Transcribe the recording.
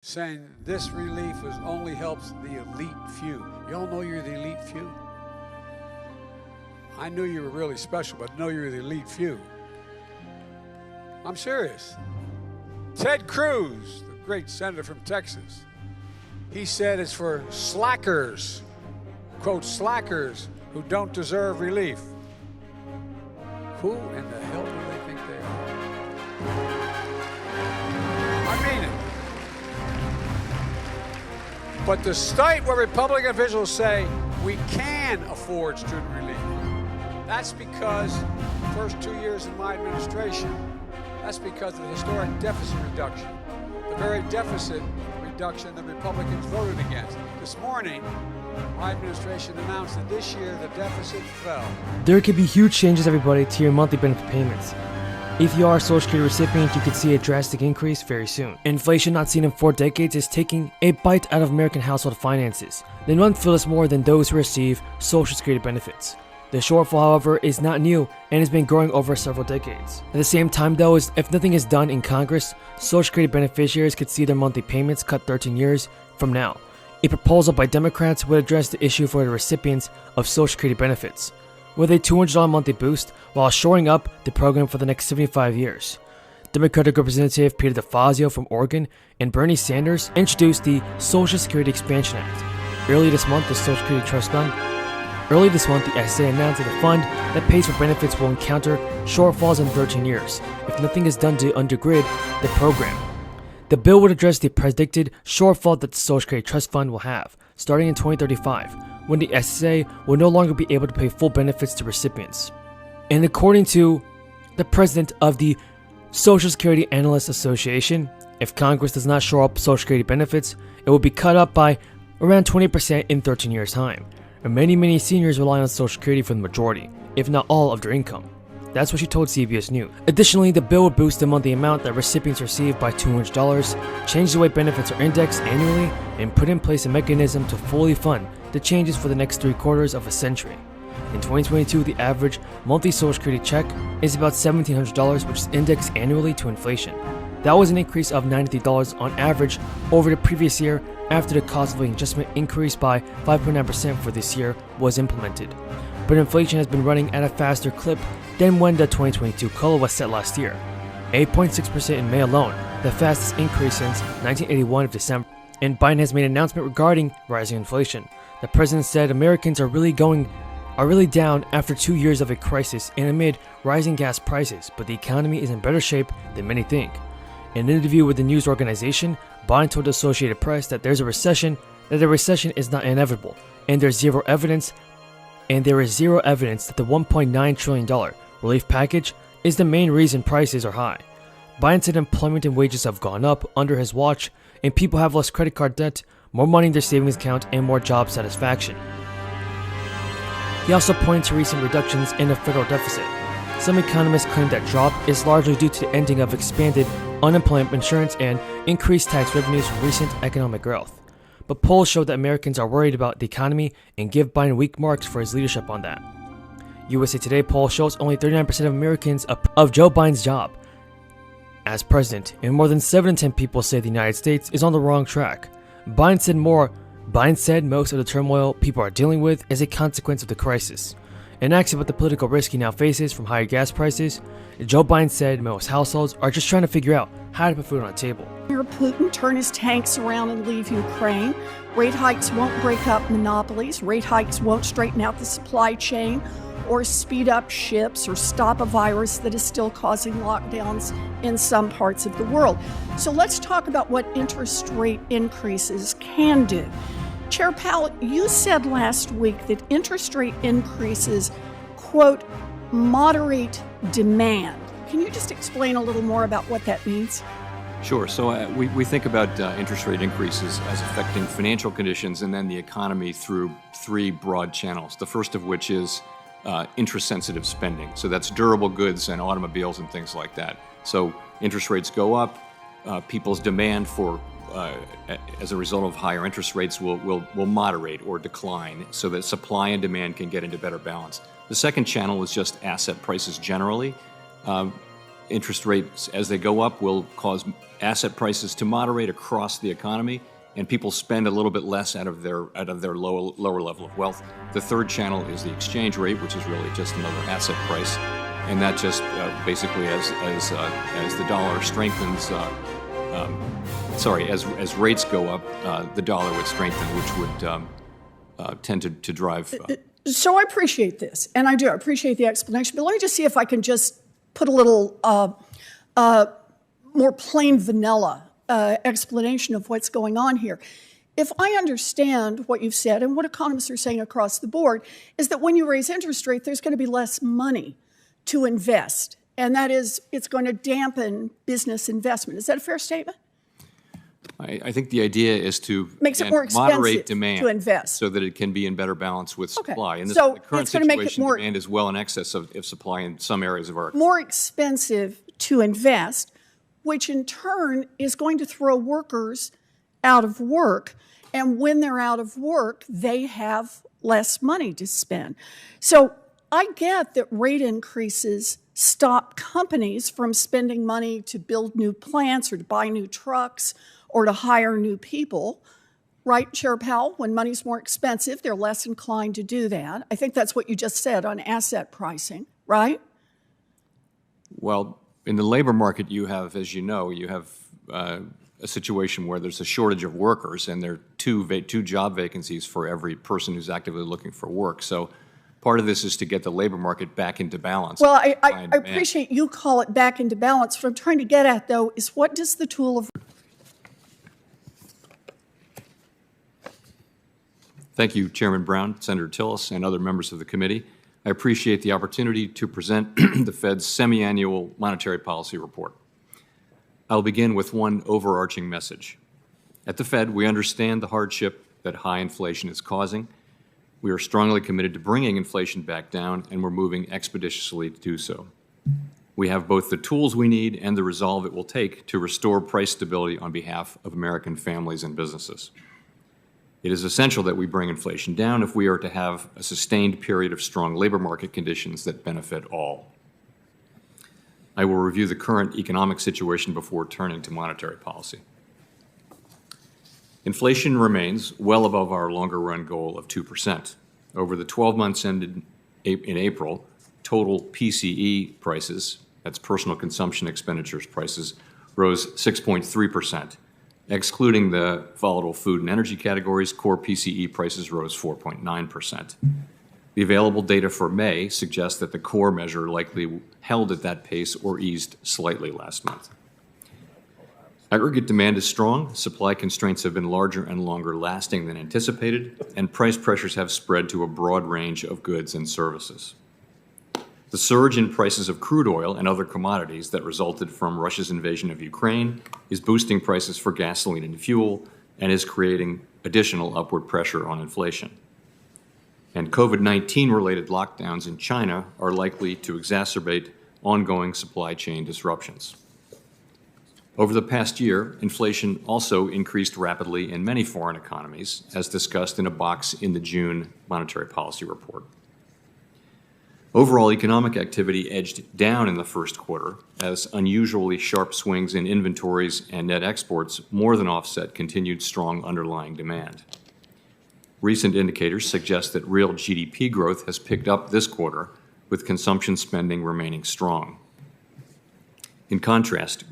saying this relief only helps the elite few. You all know you're the elite few? I knew you were really special, but know you're the elite few. I'm serious. Ted Cruz, the great senator from Texas, he said it's for slackers, quote, slackers who don't deserve relief. Who in the hell do they think they are? I mean it. But the state where Republican officials say we can afford student relief, that's because the first 2 years of my administration, that's because of the historic deficit reduction, the very deficit reduction the Republicans voted against. This morning, my administration announced that this year the deficit fell. There could be huge changes, everybody, to your monthly benefit payments. If you are a Social Security recipient, you could see a drastic increase very soon. Inflation not seen in 4 decades is taking a bite out of American household finances. They none feel this more than those who receive Social Security benefits. The shortfall, however, is not new and has been growing over several decades. At the same time, though, if nothing is done in Congress, Social Security beneficiaries could see their monthly payments cut 13 years from now. A proposal by Democrats would address the issue for the recipients of Social Security benefits, with a $200 monthly boost while shoring up the program for the next 75 years. Democratic Representative Peter DeFazio from Oregon and Bernie Sanders introduced the Social Security Expansion Act. Earlier this month, the SSA announced that the fund that pays for benefits will encounter shortfalls in 13 years if nothing is done to undergrid the program. The bill would address the predicted shortfall that the Social Security Trust Fund will have, starting in 2035, when the SSA will no longer be able to pay full benefits to recipients. And according to the president of the Social Security Analysts Association, if Congress does not shore up Social Security benefits, it will be cut up by around 20% in 13 years' time. And many seniors rely on Social Security for the majority, if not all, of their income. That's what she told CBS News. Additionally, the bill would boost the monthly amount that recipients receive by $200, change the way benefits are indexed annually, and put in place a mechanism to fully fund the changes for the next 3/4 of a century. In 2022, the average monthly Social Security check is about $1,700, which is indexed annually to inflation. That was an increase of $93 on average over the previous year after the cost of living adjustment increased by 5.9% for this year was implemented. But inflation has been running at a faster clip than when the 2022 COLA was set last year, 8.6% in May alone, the fastest increase since 1981 of December. And Biden has made an announcement regarding rising inflation. The president said Americans are really down after 2 years of a crisis and amid rising gas prices, but the economy is in better shape than many think. In an interview with the news organization, Biden told the Associated Press that the recession is not inevitable, and there is zero evidence that the $1.9 trillion relief package is the main reason prices are high. Biden said employment and wages have gone up under his watch, and people have less credit card debt, more money in their savings account, and more job satisfaction. He also pointed to recent reductions in the federal deficit. Some economists claim that drop is largely due to the ending of expanded unemployment insurance and increased tax revenues from recent economic growth. But polls show that Americans are worried about the economy and give Biden weak marks for his leadership on that. USA Today poll shows only 39% of Americans of Joe Biden's job as president, and more than 7 in 10 people say the United States is on the wrong track. Biden said most of the turmoil people are dealing with is a consequence of the crisis. And asked about the political risk he now faces from higher gas prices, Joe Biden said most households are just trying to figure out how to put food on the table. Putin turn his tanks around and leave Ukraine. Rate hikes won't break up monopolies. Rate hikes won't straighten out the supply chain or speed up ships or stop a virus that is still causing lockdowns in some parts of the world. So let's talk about what interest rate increases can do. Chair Powell, you said last week that interest rate increases, quote, moderate demand. Can you just explain a little more about what that means? Sure. So we think about interest rate increases as affecting financial conditions and then the economy through 3 broad channels, the first of which is interest-sensitive spending. So that's durable goods and automobiles and things like that. So interest rates go up, people's demand for as a result of higher interest rates will moderate or decline so that supply and demand can get into better balance. The second channel is just asset prices generally. Interest rates, as they go up, will cause asset prices to moderate across the economy, and people spend a little bit less out of their lower level of wealth. The third channel is the exchange rate, which is really just another asset price, and that just basically as the dollar strengthens. As rates go up, the dollar would strengthen, which would tend to drive. So I appreciate this, and I do. I appreciate the explanation, but let me just see if I can just put a little more plain vanilla explanation of what's going on here. If I understand what you've said and what economists are saying across the board, is that when you raise interest rate, there's going to be less money to invest, and that is, it's going to dampen business investment. Is that a fair statement? I think the idea is to Makes it more expensive moderate demand to invest, so that it can be in better balance with supply. Okay. And So the current it's gonna make it situation, more- demand is well in excess of supply in some areas of our. more expensive to invest, which in turn is going to throw workers out of work. And when they're out of work, they have less money to spend. So I get that rate increases stop companies from spending money to build new plants or to buy new trucks or to hire new people. Right, Chair Powell? When money's more expensive, they're less inclined to do that. I think that's what you just said on asset pricing, right? Well, in the labor market, you have, as you know, you have a situation where there's a shortage of workers, and there are two job vacancies for every person who's actively looking for work. So part of this is to get the labor market back into balance. Well, I appreciate you call it back into balance. What I'm trying to get at, though, is what does the tool of... Thank you, Chairman Brown, Senator Tillis, and other members of the committee. I appreciate the opportunity to present the Fed's semi-annual monetary policy report. I'll begin with one overarching message. At the Fed, we understand the hardship that high inflation is causing. We are strongly committed to bringing inflation back down, and we're moving expeditiously to do so. We have both the tools we need and the resolve it will take to restore price stability on behalf of American families and businesses. It is essential that we bring inflation down if we are to have a sustained period of strong labor market conditions that benefit all. I will review the current economic situation before turning to monetary policy. Inflation remains well above our longer-run goal of 2%. Over the 12 months ended in April, total PCE prices, that's personal consumption expenditures prices, rose 6.3%. Excluding the volatile food and energy categories, core PCE prices rose 4.9%. The available data for May suggests that the core measure likely held at that pace or eased slightly last month. Aggregate demand is strong, supply constraints have been larger and longer lasting than anticipated, and price pressures have spread to a broad range of goods and services. The surge in prices of crude oil and other commodities that resulted from Russia's invasion of Ukraine is boosting prices for gasoline and fuel and is creating additional upward pressure on inflation. And COVID-19 related lockdowns in China are likely to exacerbate ongoing supply chain disruptions. Over the past year, inflation also increased rapidly in many foreign economies, as discussed in a box in the June Monetary Policy Report. Overall economic activity edged down in the first quarter as unusually sharp swings in inventories and net exports more than offset continued strong underlying demand. Recent indicators suggest that real GDP growth has picked up this quarter, with consumption spending remaining strong. In contrast,